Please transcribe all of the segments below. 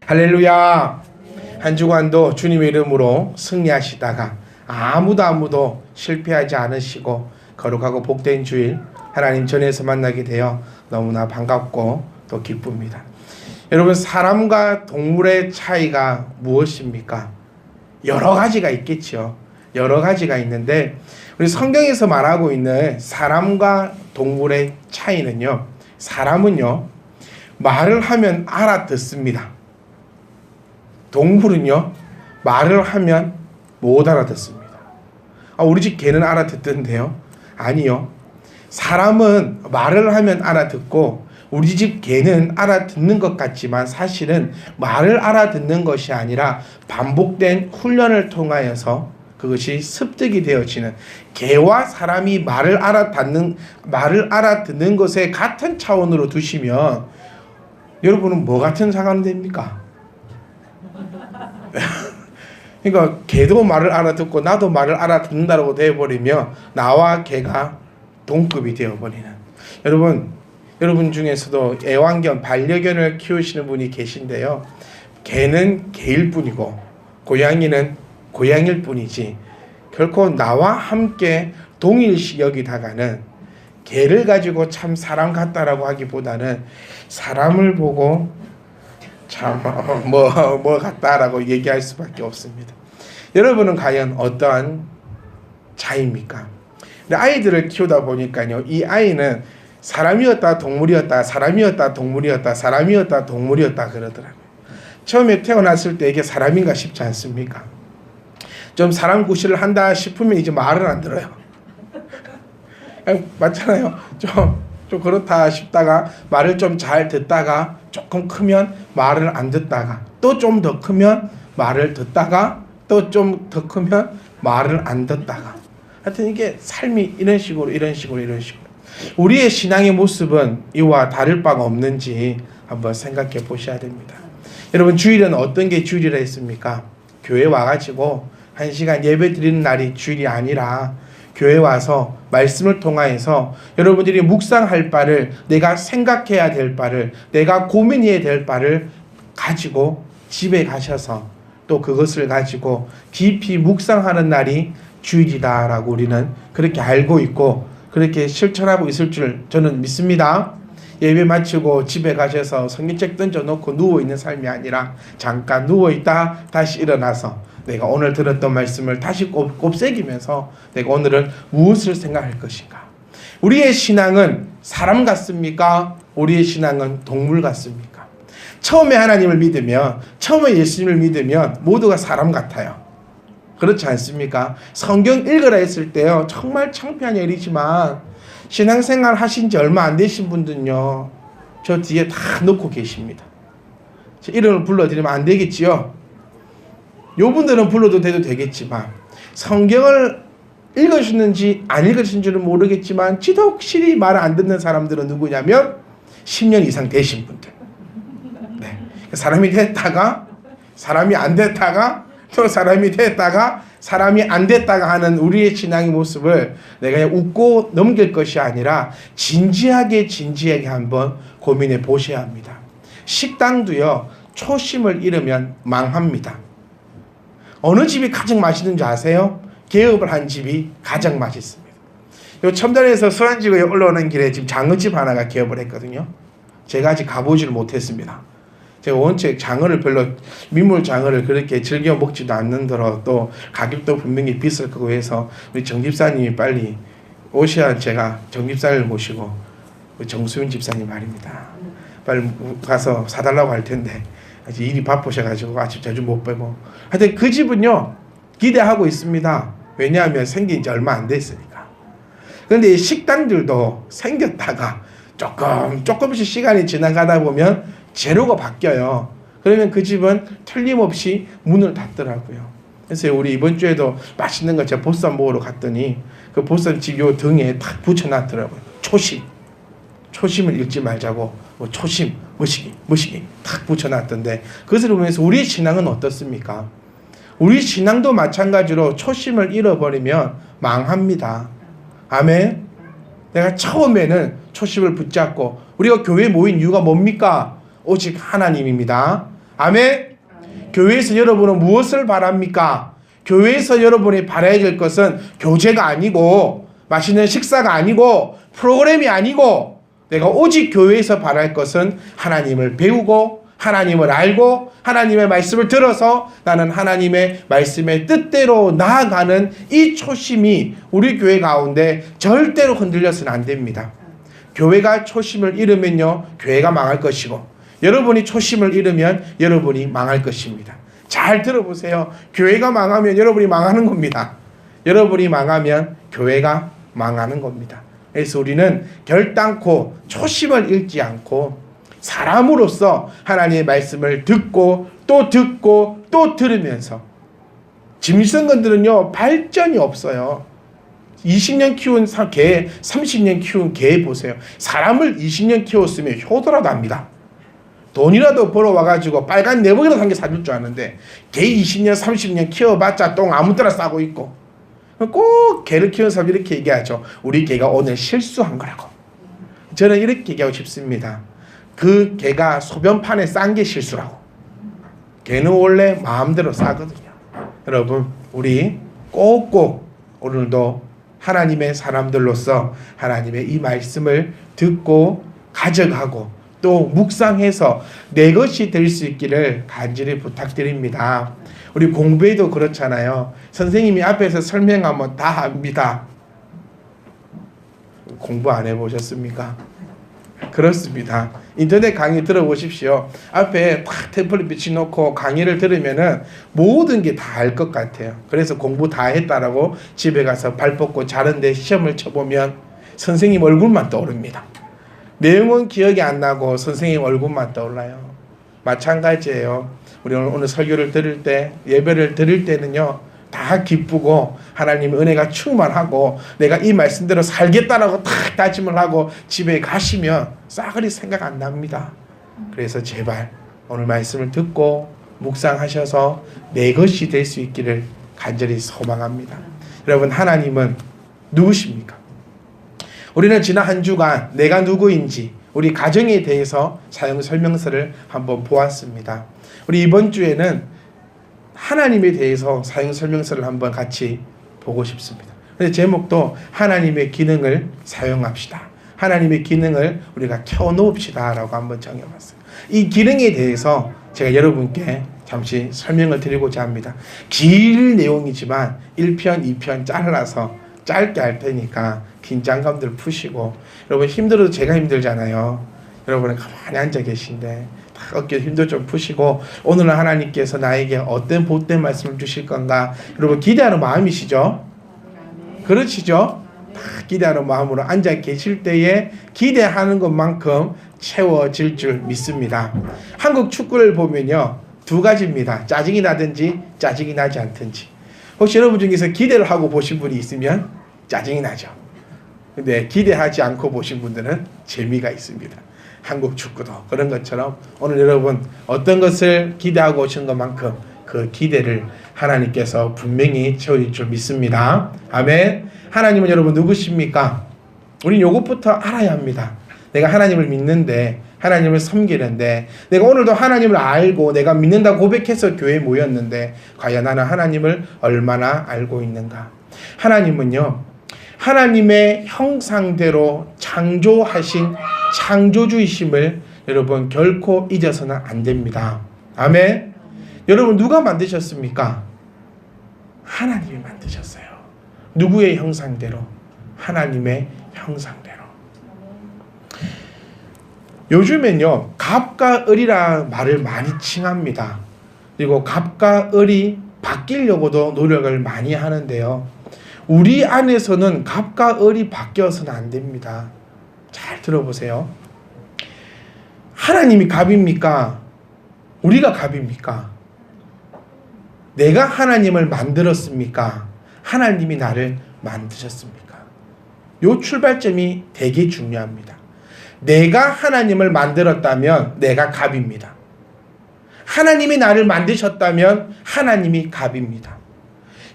할렐루야. 한 주간도 주님의 이름으로 승리하시다가 아무도 실패하지 않으시고 거룩하고 복된 주일 하나님 전에서 만나게 되어 너무나 반갑고 또 기쁩니다. 여러분, 사람과 동물의 차이가 무엇입니까? 여러 가지가 있겠죠. 여러 가지가 있는데 우리 성경에서 말하고 있는 사람과 동물의 차이는요, 사람은요 말을 하면 알아듣습니다. 동물은요 말을 하면 못 알아듣습니다. 우리 집 개는 알아듣던데요? 아니요. 사람은 말을 하면 알아듣고 우리 집 개는 알아듣는 것 같지만 사실은 말을 알아듣는 것이 아니라 반복된 훈련을 통하여서 그것이 습득이 되어지는, 개와 사람이 말을 알아듣는 것에 같은 차원으로 두시면 여러분은 뭐 같은 상황이 됩니까? 그러니까 개도 말을 알아듣고 나도 말을 알아듣는다고 되어버리며 나와 개가 동급이 되어버리는, 여러분 중에서도 애완견, 반려견을 키우시는 분이 계신데요, 개는 개일 뿐이고 고양이는 고양이일 뿐이지 결코 나와 함께 동일시 여기다가는 개를 가지고 참 사람 같다라고 하기보다는 사람을 보고 참 뭐 같다라고 얘기할 수밖에 없습니다. 여러분은 과연 어떠한 자입니까? 아이들을 키우다 보니까요, 이 아이는 사람이었다 동물이었다, 사람이었다 동물이었다, 사람이었다 동물이었다 그러더라고요. 처음에 태어났을 때 이게 사람인가 싶지 않습니까? 좀 사람 구실을 한다 싶으면 이제 말을 안 들어요. 맞잖아요. 좀 그렇다 싶다가 말을 좀 잘 듣다가 조금 크면 말을 안 듣다가 또 좀 더 크면 말을 듣다가 또 좀 더 크면 말을 안 듣다가, 하여튼 이게 삶이 이런 식으로 우리의 신앙의 모습은 이와 다를 바가 없는지 한번 생각해 보셔야 됩니다. 여러분, 주일은 어떤 게 주일이라 했습니까? 교회 와가지고 1시간 예배 드리는 날이 주일이 아니라 교회 와서 말씀을 통하여서 여러분들이 묵상할 바를, 내가 생각해야 될 바를, 내가 고민해야 될 바를 가지고 집에 가셔서 또 그것을 가지고 깊이 묵상하는 날이 주일이다라고 우리는 그렇게 알고 있고 그렇게 실천하고 있을 줄 저는 믿습니다. 예배 마치고 집에 가셔서 성경책 던져놓고 누워있는 삶이 아니라 잠깐 누워있다 다시 일어나서 내가 오늘 들었던 말씀을 다시 곱새기면서 내가 오늘은 무엇을 생각할 것인가. 우리의 신앙은 사람 같습니까? 우리의 신앙은 동물 같습니까? 처음에 하나님을 믿으면, 처음에 예수님을 믿으면 모두가 사람 같아요. 그렇지 않습니까? 성경 읽으라 했을 때요, 정말 창피한 일이지만 신앙생활 하신 지 얼마 안 되신 분들은요, 저 뒤에 다 넣고 계십니다. 제 이름을 불러드리면 안 되겠지요? 요 분들은 불러도 돼도 되겠지만, 성경을 읽으셨는지 안 읽으신지는 모르겠지만 지독실히 말 안 듣는 사람들은 누구냐면 10년 이상 되신 분들. 네. 사람이 됐다가 사람이 안 됐다가 또 사람이 됐다가 사람이 안 됐다가 하는 우리의 신앙의 모습을 내가 그냥 웃고 넘길 것이 아니라 진지하게 한번 고민해 보셔야 합니다. 식당도요, 초심을 잃으면 망합니다. 어느 집이 가장 맛있는 줄 아세요? 개업을 한 집이 가장 맛있습니다. 요 첨단에서 서안지구에 올라오는 길에 지금 장어집 하나가 개업을 했거든요. 제가 아직 가보지를 못했습니다. 제가 원체 장어를 별로, 민물 장어를 그렇게 즐겨 먹지도 않는더러 또 가격도 분명히 비쌀 거고 해서 우리 정 집사님이 빨리 오셔야 제가 정 집사를 모시고, 정수윤 집사님 말입니다, 빨리 가서 사달라고 할 텐데 아직 일이 바쁘셔가지고 아직 자주 못 뵈고, 하여튼 그 집은요 기대하고 있습니다. 왜냐하면 생긴 지 얼마 안 됐으니까. 그런데 이 식당들도 생겼다가 조금씩 시간이 지나가다 보면 재료가 바뀌어요. 그러면 그 집은 틀림없이 문을 닫더라고요. 그래서 우리 이번 주에도 맛있는 거 제가 보쌈 먹으러 갔더니 그 보쌈집 요 등에 탁 붙여놨더라고요. 초심을 잃지 말자고, 초심, 머시기 탁 붙여놨던데, 그것을 보면서 우리의 신앙은 어떻습니까? 우리 신앙도 마찬가지로 초심을 잃어버리면 망합니다. 아멘. 내가 처음에는 초심을 붙잡고, 우리가 교회에 모인 이유가 뭡니까? 오직 하나님입니다. 아멘. 교회에서 여러분은 무엇을 바랍니까? 교회에서 여러분이 바라야 될 것은 교제가 아니고 맛있는 식사가 아니고 프로그램이 아니고 내가 오직 교회에서 바랄 것은 하나님을 배우고 하나님을 알고 하나님의 말씀을 들어서 나는 하나님의 말씀의 뜻대로 나아가는 이 초심이 우리 교회 가운데 절대로 흔들려서는 안 됩니다. 교회가 초심을 잃으면요, 교회가 망할 것이고 여러분이 초심을 잃으면 여러분이 망할 것입니다. 잘 들어보세요. 교회가 망하면 여러분이 망하는 겁니다. 여러분이 망하면 교회가 망하는 겁니다. 그래서 우리는 결단코 초심을 잃지 않고 사람으로서 하나님의 말씀을 듣고 또 들으면서 짐승들은요 발전이 없어요. 20년 키운 개, 30년 키운 개 보세요. 사람을 20년 키웠으면 효도라도 합니다. 돈이라도 벌어와가지고 빨간 내복이라도 한 개 사줄 줄 아는데 개 20년 30년 키워봤자 똥 아무 데나 싸고 있고. 꼭 개를 키우는 사람 이렇게 얘기하죠. 우리 개가 오늘 실수한 거라고. 저는 이렇게 얘기하고 싶습니다. 그 개가 소변판에 싼 게 실수라고. 개는 원래 마음대로 싸거든요. 여러분 우리 꼭꼭 오늘도 하나님의 사람들로서 하나님의 이 말씀을 듣고 가져가고 또 묵상해서 내 것이 될 수 있기를 간절히 부탁드립니다. 우리 공부에도 그렇잖아요. 선생님이 앞에서 설명하면 다 합니다. 공부 안 해보셨습니까? 그렇습니다. 인터넷 강의 들어보십시오. 앞에 탁 템플릿 비치놓고 강의를 들으면은 모든 게 다 알 것 같아요. 그래서 공부 다 했다라고 집에 가서 발 뻗고 자는데 시험을 쳐보면 선생님 얼굴만 떠오릅니다. 내용은 기억이 안 나고 선생님 얼굴만 떠올라요. 마찬가지예요. 우리 오늘 설교를 들을 때, 예배를 드릴 때는요, 다 기쁘고 하나님의 은혜가 충만하고 내가 이 말씀대로 살겠다라고 탁 다짐을 하고 집에 가시면 싸그리 생각 안 납니다. 그래서 제발 오늘 말씀을 듣고 묵상하셔서 내 것이 될 수 있기를 간절히 소망합니다. 여러분 하나님은 누구십니까? 우리는 지난 한 주간 내가 누구인지 우리 가정에 대해서 사용 설명서를 한번 보았습니다. 우리 이번 주에는 하나님에 대해서 사용 설명서를 한번 같이 보고 싶습니다. 그래서 제목도 하나님의 기능을 사용합시다. 하나님의 기능을 우리가 켜놓읍시다 라고 한번 정해봤어요. 이 기능에 대해서 제가 여러분께 잠시 설명을 드리고자 합니다. 길 내용이지만 1편, 2편 잘라서 짧게 할 테니까 긴장감들 푸시고 여러분 힘들어도 제가 힘들잖아요. 여러분은 가만히 앉아 계신데 어깨 힘도 좀 푸시고 오늘은 하나님께서 나에게 어떤 복된 말씀을 주실 건가 여러분 기대하는 마음이시죠? 그렇시죠? 다 기대하는 마음으로 앉아 계실 때에 기대하는 것만큼 채워질 줄 믿습니다. 한국 축구를 보면요 두 가지입니다. 짜증이 나든지 짜증이 나지 않든지. 혹시 여러분 중에서 기대를 하고 보신 분이 있으면 짜증이 나죠. 근데 기대하지 않고 보신 분들은 재미가 있습니다. 한국 축구도 그런 것처럼 오늘 여러분 어떤 것을 기대하고 오신 것만큼 그 기대를 하나님께서 분명히 채워줄 줄 믿습니다. 아멘. 하나님은 여러분 누구십니까? 우린 요것부터 알아야 합니다. 내가 하나님을 믿는데 하나님을 섬기는데 내가 오늘도 하나님을 알고 내가 믿는다고 고백해서 교회에 모였는데 과연 나는 하나님을 얼마나 알고 있는가? 하나님은요 하나님의 형상대로 창조하신 창조주이심을 여러분 결코 잊어서는 안 됩니다. 아멘. 여러분 누가 만드셨습니까? 하나님이 만드셨어요. 누구의 형상대로? 하나님의 형상대로. 요즘엔요 갑과 을이라는 말을 많이 칭합니다. 그리고 갑과 을이 바뀌려고도 노력을 많이 하는데요. 우리 안에서는 갑과 을이 바뀌어서는 안 됩니다. 잘 들어보세요. 하나님이 갑입니까? 우리가 갑입니까? 내가 하나님을 만들었습니까? 하나님이 나를 만드셨습니까? 요 출발점이 되게 중요합니다. 내가 하나님을 만들었다면 내가 갑입니다. 하나님이 나를 만드셨다면 하나님이 갑입니다.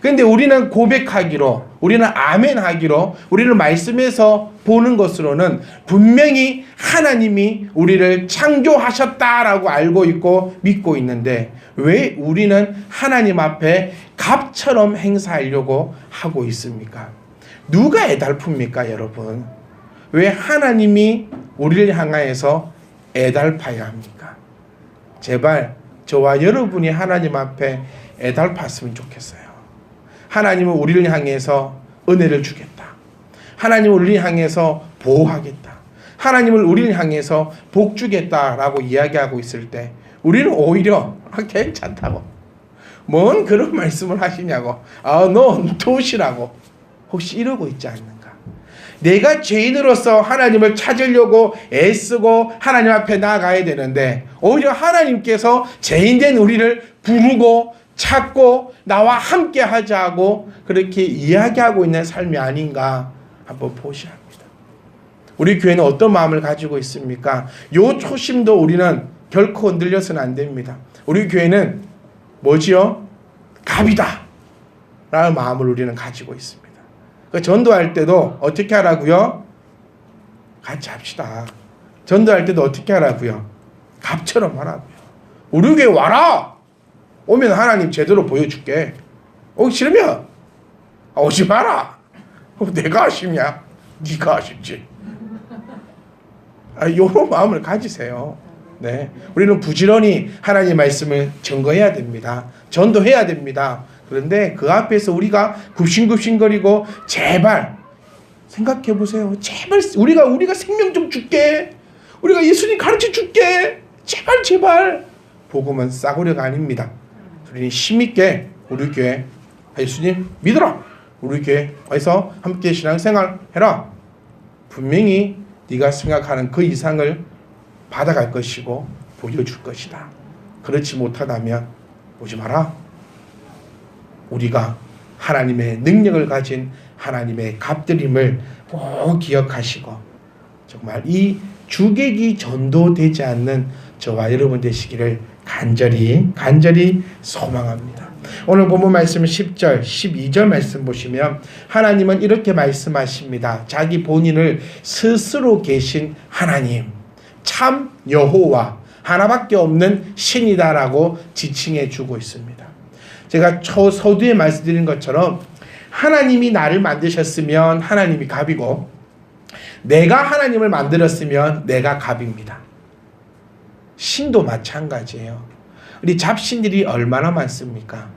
그런데 우리는 고백하기로, 우리는 아멘하기로, 우리는 말씀에서 보는 것으로는 분명히 하나님이 우리를 창조하셨다라고 알고 있고 믿고 있는데, 왜 우리는 하나님 앞에 갑처럼 행사하려고 하고 있습니까? 누가 애달픕니까, 여러분? 왜 하나님이 우리를 향하여서 애달파야 합니까? 제발 저와 여러분이 하나님 앞에 애달팠으면 좋겠어요. 하나님은 우리를 향해서 은혜를 주겠다. 하나님은 우리를 향해서 보호하겠다. 하나님을 우리를 향해서 복 주겠다라고 이야기하고 있을 때 우리는 오히려 괜찮다고, 뭔 그런 말씀을 하시냐고, 너 도시라고 혹시 이러고 있지 않는가? 내가 죄인으로서 하나님을 찾으려고 애쓰고 하나님 앞에 나아가야 되는데 오히려 하나님께서 죄인된 우리를 부르고 찾고 나와 함께 하자고 그렇게 이야기하고 있는 삶이 아닌가 한번 보셔야 합니다. 우리 교회는 어떤 마음을 가지고 있습니까? 요 초심도 우리는 결코 흔들려서는 안 됩니다. 우리 교회는 뭐지요? 갑이다 라는 마음을 우리는 가지고 있습니다. 그 전도할 때도 어떻게 하라고요? 같이 합시다. 전도할 때도 어떻게 하라고요? 갑처럼 하라고요. 우리 교회 와라. 오면 하나님 제대로 보여줄게. 오기 싫으면 오지 마라. 내가 아쉽냐? 네가 아쉽지. 이런 마음을 가지세요. 네, 우리는 부지런히 하나님의 말씀을 증거해야 됩니다. 전도해야 됩니다. 그런데 그 앞에서 우리가 굽신굽신거리고 제발 생각해 보세요. 제발 우리가 생명 좀 줄게. 우리가 예수님 가르쳐 줄게. 제발 복음은 싸구려가 아닙니다. 우리는 힘있게 우리 교회 예수님 믿어라. 우리 교회에서 함께 신앙생활 해라. 분명히 네가 생각하는 그 이상을 받아갈 것이고 보여줄 것이다. 그렇지 못하다면 오지 마라. 우리가 하나님의 능력을 가진 하나님의 갑들임을 꼭 기억하시고 정말 이 주객이 전도되지 않는 저와 여러분 되시기를 간절히 소망합니다. 오늘 본문 말씀 10절 12절 말씀 보시면 하나님은 이렇게 말씀하십니다. 자기 본인을 스스로 계신 하나님, 참 여호와, 하나밖에 없는 신이다라고 지칭해 주고 있습니다. 제가 서두에 말씀드린 것처럼 하나님이 나를 만드셨으면 하나님이 갑이고 내가 하나님을 만들었으면 내가 갑입니다. 신도 마찬가지예요. 우리 잡신들이 얼마나 많습니까?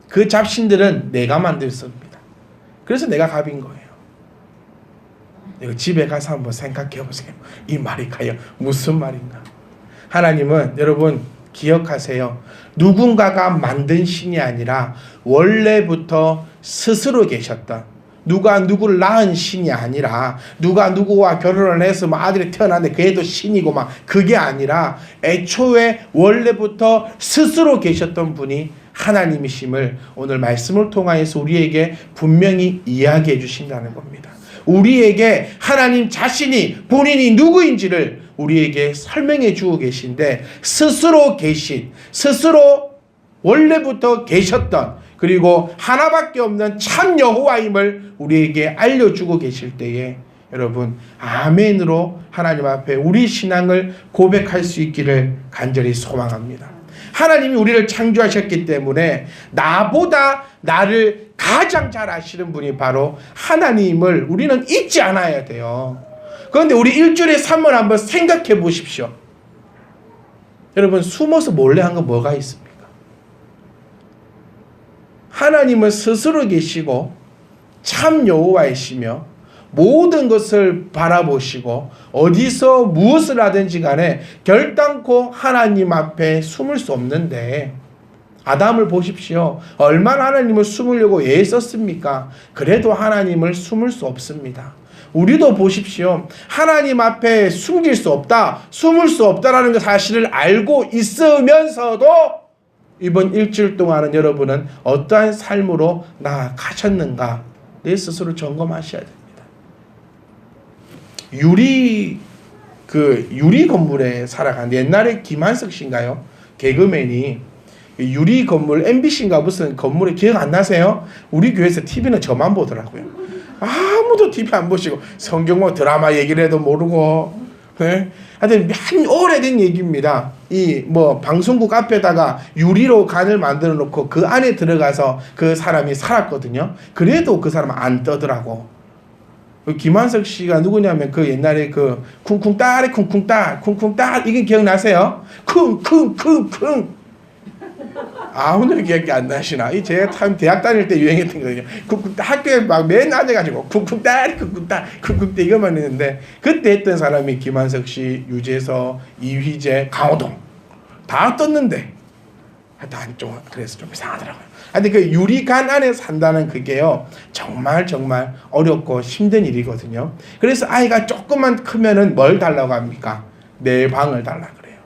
그 잡신들은 내가 만들었습니다. 그래서 내가 갑인 거예요. 이거 집에 가서 한번 생각해 보세요. 이 말이 과연 무슨 말인가? 하나님은 여러분 기억하세요. 누군가가 만든 신이 아니라 원래부터 스스로 계셨던, 누가 누구를 낳은 신이 아니라 누가 누구와 결혼을 해서 아들이 태어났는데 그 애도 신이고 막 그게 아니라 애초에 원래부터 스스로 계셨던 분이 하나님이심을 오늘 말씀을 통하여서 우리에게 분명히 이야기해 주신다는 겁니다. 우리에게 하나님 자신이 본인이 누구인지를 우리에게 설명해 주고 계신데 스스로 계신, 스스로 원래부터 계셨던, 그리고 하나밖에 없는 참 여호와임을 우리에게 알려주고 계실 때에 여러분 아멘으로 하나님 앞에 우리 신앙을 고백할 수 있기를 간절히 소망합니다. 하나님이 우리를 창조하셨기 때문에 나보다 나를 가장 잘 아시는 분이 바로 하나님을 우리는 잊지 않아야 돼요. 그런데 우리 일주일에 3번 한번 생각해 보십시오. 여러분 숨어서 몰래 한 거 뭐가 있습니까? 하나님은 스스로 계시고 참 여호와이시며 모든 것을 바라보시고 어디서 무엇을 하든지 간에 결단코 하나님 앞에 숨을 수 없는데 아담을 보십시오. 얼마나 하나님을 숨으려고 애썼습니까? 그래도 하나님을 숨을 수 없습니다. 우리도 보십시오. 하나님 앞에 숨길 수 없다, 숨을 수 없다라는 그 사실을 알고 있으면서도 이번 일주일 동안은 여러분은 어떠한 삶으로 나아가셨는가 내 스스로 점검하셔야 됩니다. 유리 건물에 살아간 옛날에 김한석 씨인가요? 개그맨이 유리 건물 MBC인가 무슨 건물에 기억 안 나세요? 우리 교회에서 TV는 저만 보더라고요. 아무도 TV 안 보시고 성경 뭐 드라마 얘기를 해도 모르고. 네? 하여튼 한 오래된 얘기입니다. 이 뭐 방송국 앞에다가 유리로 간을 만들어 놓고 그 안에 들어가서 그 사람이 살았거든요. 그래도 그 사람은 안 떠더라고. 김한석 씨가 누구냐면 그 옛날에 그 쿵쿵따리 쿵쿵따 쿵쿵따 이게 기억나세요? 쿵쿵쿵쿵. 아, 오늘 기억이 안 나시나? 이 제가 참 대학 다닐 때 유행했던 거거든요. 학교에 막 맨 앉아가지고 쿵쿵따리 쿵쿵따 쿵쿵따 이것만 했는데 그때 했던 사람이 김한석 씨, 유재석, 이휘재, 강호동 다 떴는데 하여튼 좀 그래서 좀 이상하더라고요. 근데 그 유리관 안에 산다는 그게요 정말 어렵고 힘든 일이거든요. 그래서 아이가 조금만 크면은 뭘 달라고 합니까? 내 방을 달라 그래요.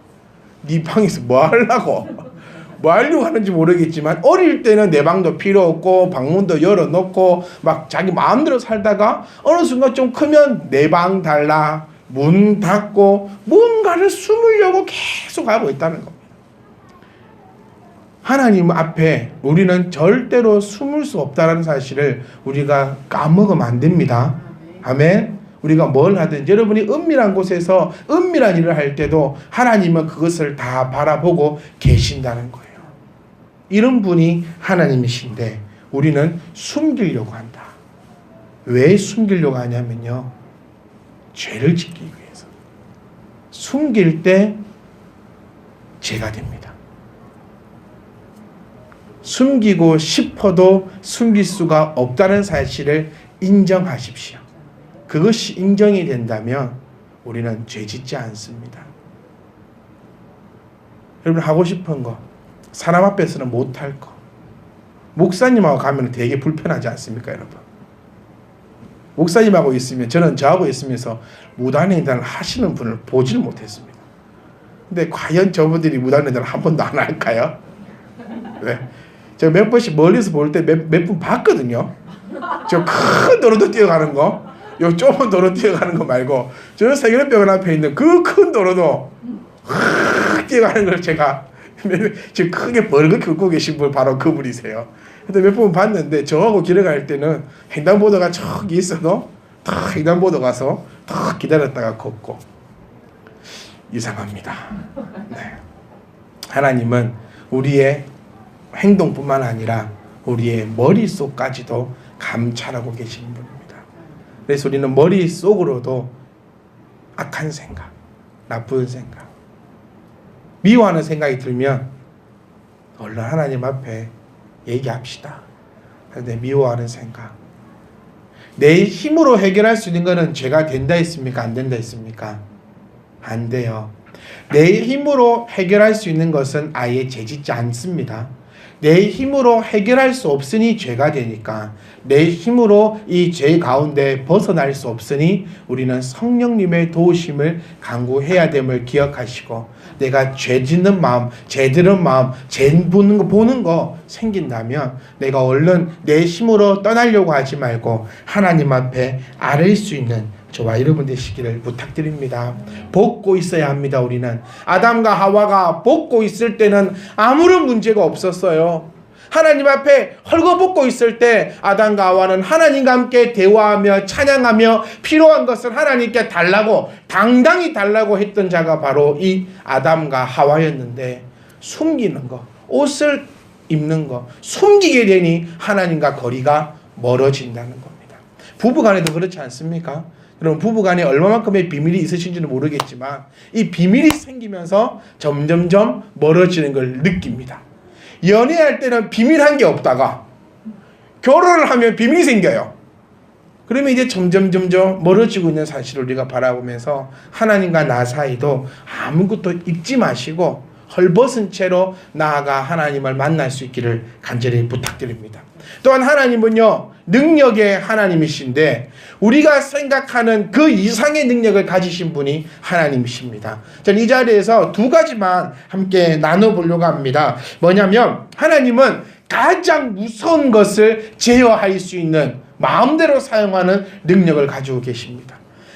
네 방에서 뭐 하려고? 뭐 하려고 하는지 모르겠지만 어릴 때는 내 방도 필요 없고 방문도 열어놓고 막 자기 마음대로 살다가 어느 순간 좀 크면 내 방 달라 문 닫고 뭔가를 숨으려고 계속 하고 있다는 겁니다. 하나님 앞에 우리는 절대로 숨을 수 없다는 사실을 우리가 까먹으면 안 됩니다. 아멘. 우리가 뭘 하든지 여러분이 은밀한 곳에서 은밀한 일을 할 때도 하나님은 그것을 다 바라보고 계신다는 거예요. 이런 분이 하나님이신데 우리는 숨기려고 한다. 왜 숨기려고 하냐면요. 죄를 짓기 위해서. 숨길 때 죄가 됩니다. 숨기고 싶어도 숨길 수가 없다는 사실을 인정하십시오. 그것이 인정이 된다면 우리는 죄 짓지 않습니다. 여러분 하고 싶은 거, 사람 앞에서는 못할 거, 목사님하고 가면 되게 불편하지 않습니까, 여러분? 목사님하고 있으면 저는 저하고 있으면서 무단횡단을 하시는 분을 보지를 못했습니다. 근데 과연 저분들이 무단횡단을 한 번도 안 할까요? 네. 제가 몇 번씩 멀리서 볼 때 몇 분 봤거든요. 저 큰 도로도 뛰어가는 거, 요 좁은 도로 뛰어가는 거 말고 저 세계병원 앞에 있는 그 큰 도로도 뛰어가는 걸 제가 지금 크게 벌겋게 웃고 계신 분 바로 그분이세요. 근데 몇 번 봤는데 저하고 길을 갈 때는 횡단보도가 저기 있어도 탁 횡단보도 가서 탁 기다렸다가 걷고 이상합니다. 네. 하나님은 우리의 행동뿐만 아니라 우리의 머릿속까지도 감찰하고 계시는 분입니다. 그래서 우리는 머릿속으로도 악한 생각, 나쁜 생각, 미워하는 생각이 들면 얼른 하나님 앞에 얘기합시다. 그런데 미워하는 생각, 내 힘으로 해결할 수 있는 것은 죄가 된다 했습니까? 안 된다 했습니까? 안 돼요. 내 힘으로 해결할 수 있는 것은 아예 죄 짓지 않습니다. 내 힘으로 해결할 수 없으니 죄가 되니까 내 힘으로 이 죄 가운데 벗어날 수 없으니 우리는 성령님의 도우심을 간구해야 됨을 기억하시고 내가 죄 짓는 마음, 죄 들은 마음, 죄 보는 거 생긴다면 내가 얼른 내 힘으로 떠나려고 하지 말고 하나님 앞에 아뢰일 수 있는 저와 여러분 되시기를 부탁드립니다. 벗고 있어야 합니다. 우리는 아담과 하와가 벗고 있을 때는 아무런 문제가 없었어요. 하나님 앞에 헐거벗고 있을 때 아담과 하와는 하나님과 함께 대화하며 찬양하며 필요한 것을 하나님께 달라고 당당히 달라고 했던 자가 바로 이 아담과 하와였는데 숨기는 거, 옷을 입는 거, 숨기게 되니 하나님과 거리가 멀어진다는 겁니다. 부부간에도 그렇지 않습니까? 여러분 부부간에 얼마만큼의 비밀이 있으신지는 모르겠지만 이 비밀이 생기면서 점점점 멀어지는 걸 느낍니다. 연애할 때는 비밀한 게 없다가 결혼을 하면 비밀이 생겨요. 그러면 이제 점점 멀어지고 있는 사실을 우리가 바라보면서 하나님과 나 사이도 아무것도 잊지 마시고 헐벗은 채로 나아가 하나님을 만날 수 있기를 간절히 부탁드립니다. 또한 하나님은요 능력의 하나님이신데 우리가 생각하는 그 이상의 능력을 가지신 분이 하나님이십니다. 저는 이 자리에서 두 가지만 함께 나눠보려고 합니다. 뭐냐면 하나님은 가장 무서운 것을 제어할 수 있는 마음대로 사용하는 능력을 가지고 계십니다.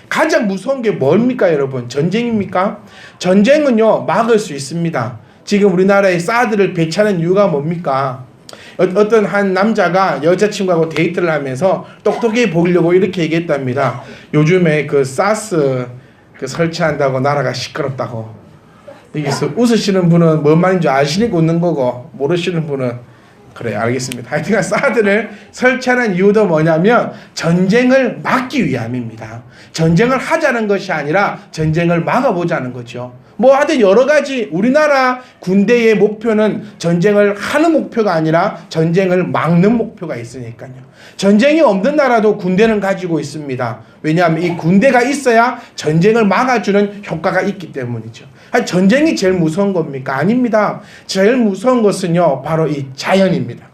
가장 무서운 게 뭡니까 여러분? 전쟁입니까? 전쟁은요 막을 수 있습니다. 지금 우리나라에 사드를 배치하는 이유가 뭡니까? 어떤 한 남자가 여자친구하고 데이트를 하면서 똑똑해 보이려고 이렇게 얘기했답니다. 요즘에 그 사스 설치한다고 나라가 시끄럽다고. 여기서 웃으시는 분은 뭔 말인지 아시니까 웃는 거고, 모르시는 분은 그래 알겠습니다. 하여튼 사드를 설치하는 이유도 뭐냐면 전쟁을 막기 위함입니다. 전쟁을 하자는 것이 아니라 전쟁을 막아보자는 거죠. 뭐 하여튼 여러 가지 우리나라 군대의 목표는 전쟁을 하는 목표가 아니라 전쟁을 막는 목표가 있으니까요. 전쟁이 없는 나라도 군대는 가지고 있습니다. 왜냐하면 이 군대가 있어야 전쟁을 막아주는 효과가 있기 때문이죠. 전쟁이 제일 무서운 겁니까? 아닙니다. 제일 무서운 것은요, 바로 이 자연입니다.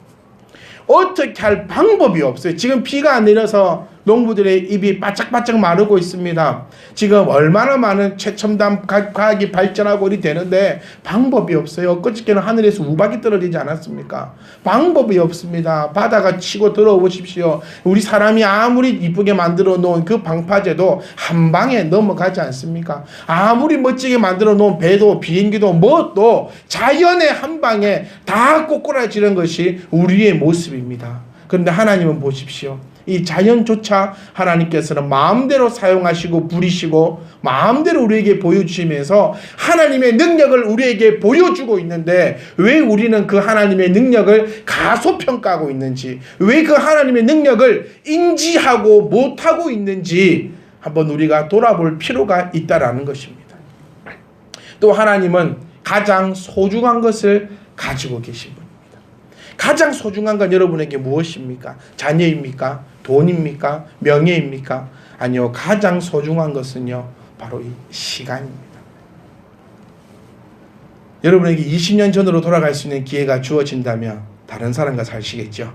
어떻게 할 방법이 없어요. 지금 비가 안 내려서 농부들의 입이 바짝바짝 마르고 있습니다. 지금 얼마나 많은 최첨단 과학이 발전하고 이리 되는데 방법이 없어요. 엊그저께는 하늘에서 우박이 떨어지지 않았습니까? 방법이 없습니다. 바다가 치고 들어오십시오. 우리 사람이 아무리 이쁘게 만들어 놓은 그 방파제도 한 방에 넘어가지 않습니까? 아무리 멋지게 만들어 놓은 배도 비행기도 뭣도 자연의 한 방에 다 꼬꾸라지는 것이 우리의 모습입니다. 그런데 하나님은 보십시오. 이 자연조차 하나님께서는 마음대로 사용하시고 부리시고 마음대로 우리에게 보여주시면서 하나님의 능력을 우리에게 보여주고 있는데 왜 우리는 그 하나님의 능력을 가소평가하고 있는지, 왜 그 하나님의 능력을 인지하고 못하고 있는지 한번 우리가 돌아볼 필요가 있다라는 것입니다. 또 하나님은 가장 소중한 것을 가지고 계신 분입니다. 가장 소중한 건 여러분에게 무엇입니까? 자녀입니까? 돈입니까? 명예입니까? 아니요. 가장 소중한 것은요, 바로 이 시간입니다. 여러분에게 20년 전으로 돌아갈 수 있는 기회가 주어진다면 다른 사람과 사시겠죠?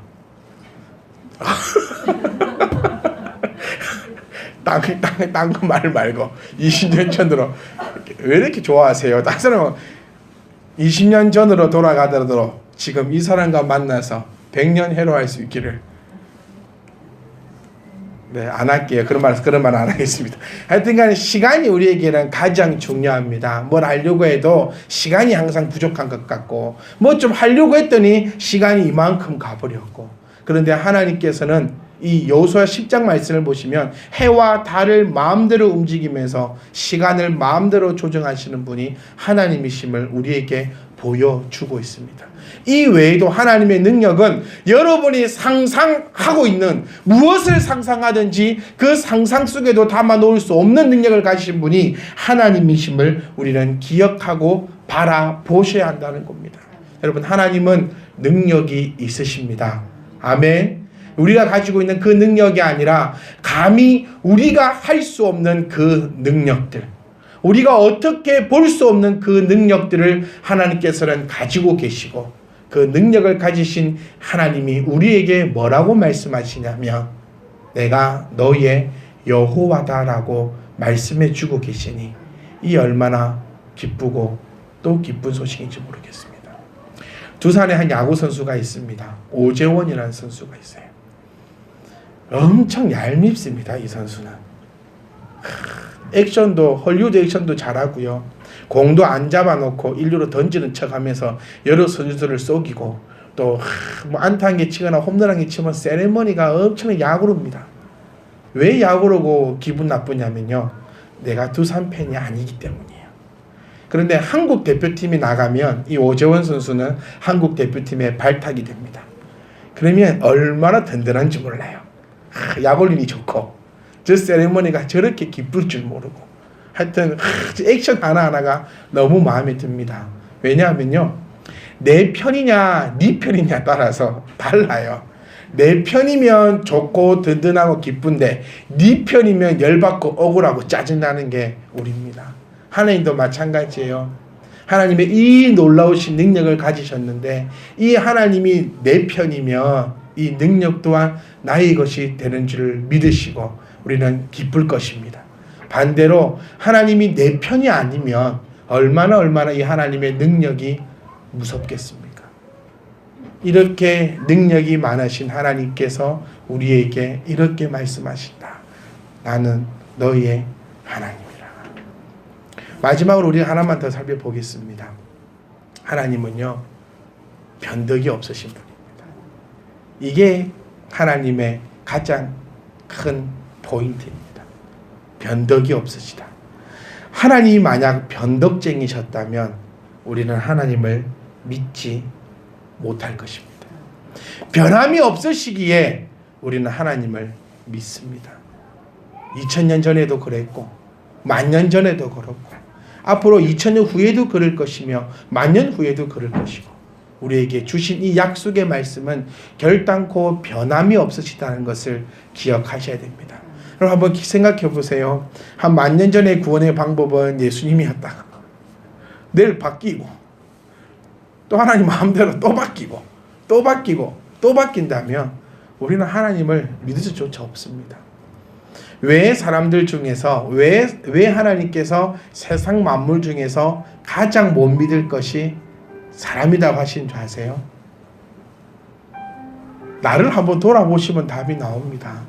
딴 거 말 말고 20년 전으로 왜 이렇게 좋아하세요? 다른 사람은 20년 전으로 돌아가더라도 지금 이 사람과 만나서 100년 해로할 수 있기를. 네, 안 할게요. 그런 말 안 하겠습니다. 하여튼간 시간이 우리에게는 가장 중요합니다. 뭘 하려고 해도 시간이 항상 부족한 것 같고, 뭐 좀 하려고 했더니 시간이 이만큼 가버렸고. 그런데 하나님께서는 이 여호수아 10장 말씀을 보시면 해와 달을 마음대로 움직이면서 시간을 마음대로 조정하시는 분이 하나님이심을 우리에게 보여주고 있습니다. 이 외에도 하나님의 능력은 여러분이 상상하고 있는 무엇을 상상하든지 그 상상 속에도 담아 놓을 수 없는 능력을 가지신 분이 하나님이심을 우리는 기억하고 바라보셔야 한다는 겁니다. 여러분, 하나님은 능력이 있으십니다. 아멘. 우리가 가지고 있는 그 능력이 아니라 감히 우리가 할 수 없는 그 능력들, 우리가 어떻게 볼 수 없는 그 능력들을 하나님께서는 가지고 계시고, 그 능력을 가지신 하나님이 우리에게 뭐라고 말씀하시냐면 내가 너의 여호와다라고 말씀해 주고 계시니 이 얼마나 기쁘고 또 기쁜 소식인지 모르겠습니다. 두산에 한 야구 선수가 있습니다. 오재원이라는 선수가 있어요. 엄청 얄밉습니다. 이 선수는 액션도 헐리우드 액션도 잘하고요. 공도 안 잡아놓고 일루로 던지는 척하면서 여러 선수들을 속이고, 또 뭐 안타 한 개 치거나 홈런 한 개 치면 세레머니가 엄청나게 야구릅니다. 왜 야구르고 기분 나쁘냐면요, 내가 두산 팬이 아니기 때문이에요. 그런데 한국 대표팀이 나가면 이 오재원 선수는 한국 대표팀에 발탁이 됩니다. 그러면 얼마나 든든한지 몰라요. 약올림이 좋고 저 세레머니가 저렇게 기쁠 줄 모르고, 하여튼 액션 하나하나가 너무 마음에 듭니다. 왜냐하면요, 내 편이냐 네 편이냐 따라서 달라요. 내 편이면 좋고 든든하고 기쁜데 네 편이면 열받고 억울하고 짜증나는 게 우리입니다. 하나님도 마찬가지예요. 하나님의 이 놀라우신 능력을 가지셨는데 이 하나님이 내 편이면 이 능력 또한 나의 것이 되는 줄 믿으시고 우리는 기쁠 것입니다. 반대로 하나님이 내 편이 아니면 얼마나 이 하나님의 능력이 무섭겠습니까? 이렇게 능력이 많으신 하나님께서 우리에게 이렇게 말씀하신다. 나는 너의 하나님이라. 마지막으로 우리 하나만 더 살펴보겠습니다. 하나님은요, 변덕이 없으신 분입니다. 이게 하나님의 가장 큰 포인트입니다. 변덕이 없으시다. 하나님이 만약 변덕쟁이셨다면 우리는 하나님을 믿지 못할 것입니다. 변함이 없으시기에 우리는 하나님을 믿습니다. 2000년 전에도 그랬고 10,000년 전에도 그렇고 앞으로 2000년 후에도 그럴 것이며 10,000년 후에도 그럴 것이고 우리에게 주신 이 약속의 말씀은 결단코 변함이 없으시다는 것을 기억하셔야 됩니다. 그럼 한번 생각해 보세요. 한 10,000년 전의 구원의 방법은 예수님이었다가 내일 바뀌고 또 하나님 마음대로 또 바뀌고 또 바뀌고 또 바뀐다면 우리는 하나님을 믿을 수조차 없습니다. 왜 사람들 중에서 왜 하나님께서 세상 만물 중에서 가장 못 믿을 것이 사람이라고 하신 줄 아세요? 나를 한번 돌아보시면 답이 나옵니다.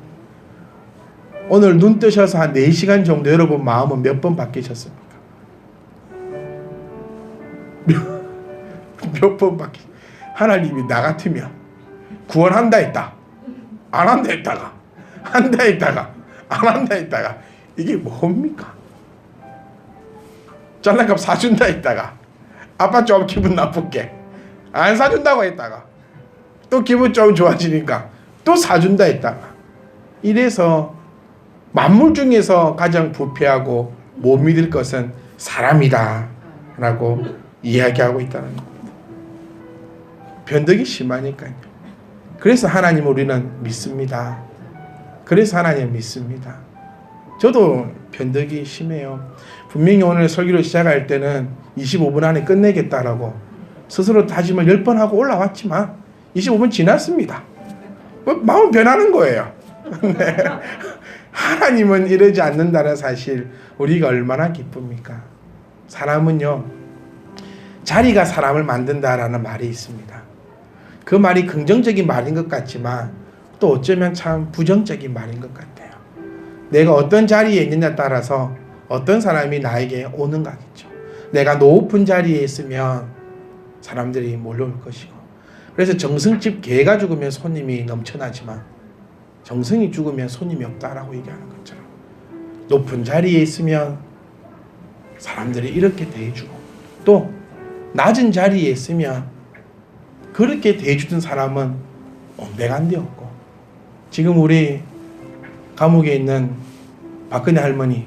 오늘 눈 뜨셔서 한 4시간 정도 여러분 마음은 몇 번 바뀌셨습니까? 몇 번 하나님이 나 같으면 구원한다 했다 안 한다 했다가 한다 했다가 안 한다 했다가 이게 뭡니까? 장난감 사준다 했다가 아빠 좀 기분 나쁘게 안 사준다고 했다가 또 기분 좀 좋아지니까 또 사준다 했다가 이래서 만물 중에서 가장 부패하고 못 믿을 것은 사람이다 라고 이야기하고 있다는 겁니다. 변덕이 심하니까요. 그래서 하나님 우리는 믿습니다. 그래서 하나님 믿습니다. 저도 변덕이 심해요. 분명히 오늘 설교를 시작할 때는 25분 안에 끝내겠다라고 스스로 다짐을 10번 하고 올라왔지만 25분 지났습니다. 마음 변하는 거예요. 네. 하나님은 이러지 않는다는 사실 우리가 얼마나 기쁩니까? 사람은요 자리가 사람을 만든다라는 말이 있습니다. 그 말이 긍정적인 말인 것 같지만 또 어쩌면 참 부정적인 말인 것 같아요. 내가 어떤 자리에 있느냐에 따라서 어떤 사람이 나에게 오는 거겠죠. 내가 높은 자리에 있으면 사람들이 몰려올 것이고 그래서 정승집 개가 죽으면 손님이 넘쳐나지만 정승이 죽으면 손님이 없다라고 얘기하는 것처럼 높은 자리에 있으면 사람들이 이렇게 대해주고 또 낮은 자리에 있으면 그렇게 대해주던 사람은 온데간데없고 지금 우리 감옥에 있는 박근혜 할머니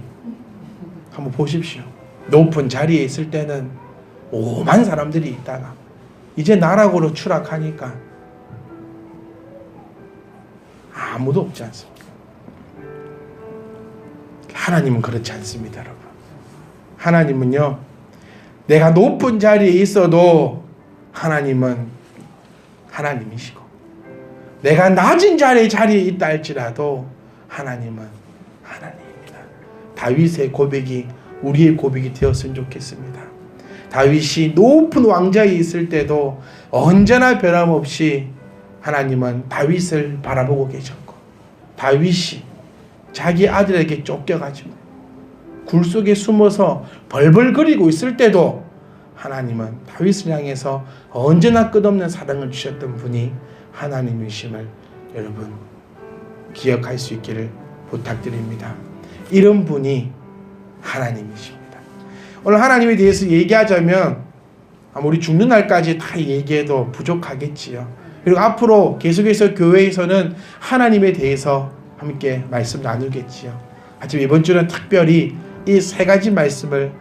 한번 보십시오. 높은 자리에 있을 때는 오만 사람들이 있다가 이제 나락으로 추락하니까 아무도 없지 않습니까? 하나님은 그렇지 않습니다, 여러분. 하나님은요, 내가 높은 자리에 있어도 하나님은 하나님이시고, 내가 낮은 자리에 있다 할지라도 하나님은 하나님입니다. 다윗의 고백이 우리의 고백이 되었으면 좋겠습니다. 다윗이 높은 왕좌에 있을 때도 언제나 변함없이 하나님은 다윗을 바라보고 계셨고, 다윗이 자기 아들에게 쫓겨가지고 굴 속에 숨어서 벌벌거리고 있을 때도 하나님은 다윗을 향해서 언제나 끝없는 사랑을 주셨던 분이 하나님이심을 여러분 기억할 수 있기를 부탁드립니다. 이런 분이 하나님이십니다. 오늘 하나님에 대해서 얘기하자면 우리 죽는 날까지 다 얘기해도 부족하겠지요. 그리고 앞으로 계속해서 교회에서는 하나님에 대해서 함께 말씀 나누겠지요. 하지만 이번 주는 특별히 이 세 가지 말씀을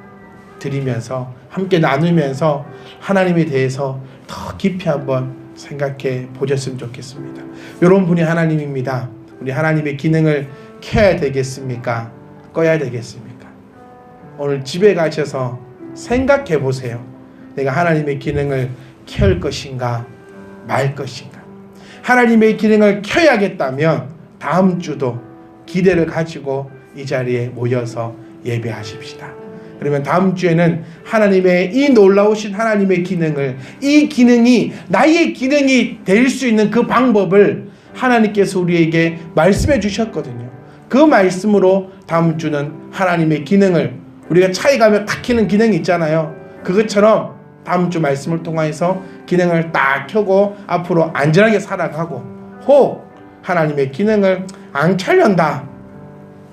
드리면서 함께 나누면서 하나님에 대해서 더 깊이 한번 생각해 보셨으면 좋겠습니다. 이런 분이 하나님입니다. 우리 하나님의 기능을 켜야 되겠습니까? 꺼야 되겠습니까? 오늘 집에 가셔서 생각해 보세요. 내가 하나님의 기능을 켤 것인가 말 것인가. 하나님의 기능을 켜야겠다면 다음 주도 기대를 가지고 이 자리에 모여서 예배하십시다. 그러면 다음 주에는 하나님의 이 놀라우신 하나님의 기능을, 이 기능이 나의 기능이 될 수 있는 그 방법을 하나님께서 우리에게 말씀해 주셨거든요. 그 말씀으로 다음 주는 하나님의 기능을, 우리가 차에 가면 탁 켜는 기능이 있잖아요. 그것처럼 다음 주 말씀을 통해서 기능을 딱 켜고 앞으로 안전하게 살아가고, 혹 하나님의 기능을 안 켜련다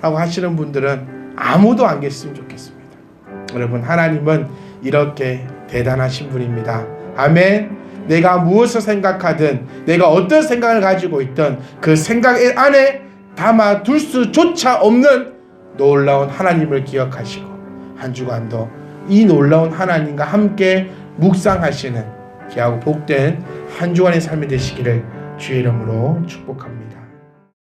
라고 하시는 분들은 아무도 안 계셨으면 좋겠습니다. 여러분, 하나님은 이렇게 대단하신 분입니다. 아멘. 내가 무엇을 생각하든, 내가 어떤 생각을 가지고 있든 그 생각 안에 담아둘 수조차 없는 놀라운 하나님을 기억하시고, 한 주간도 이 놀라운 하나님과 함께 묵상하시는 귀하고 복된 한 주간의 삶이 되시기를 주의 이름으로 축복합니다.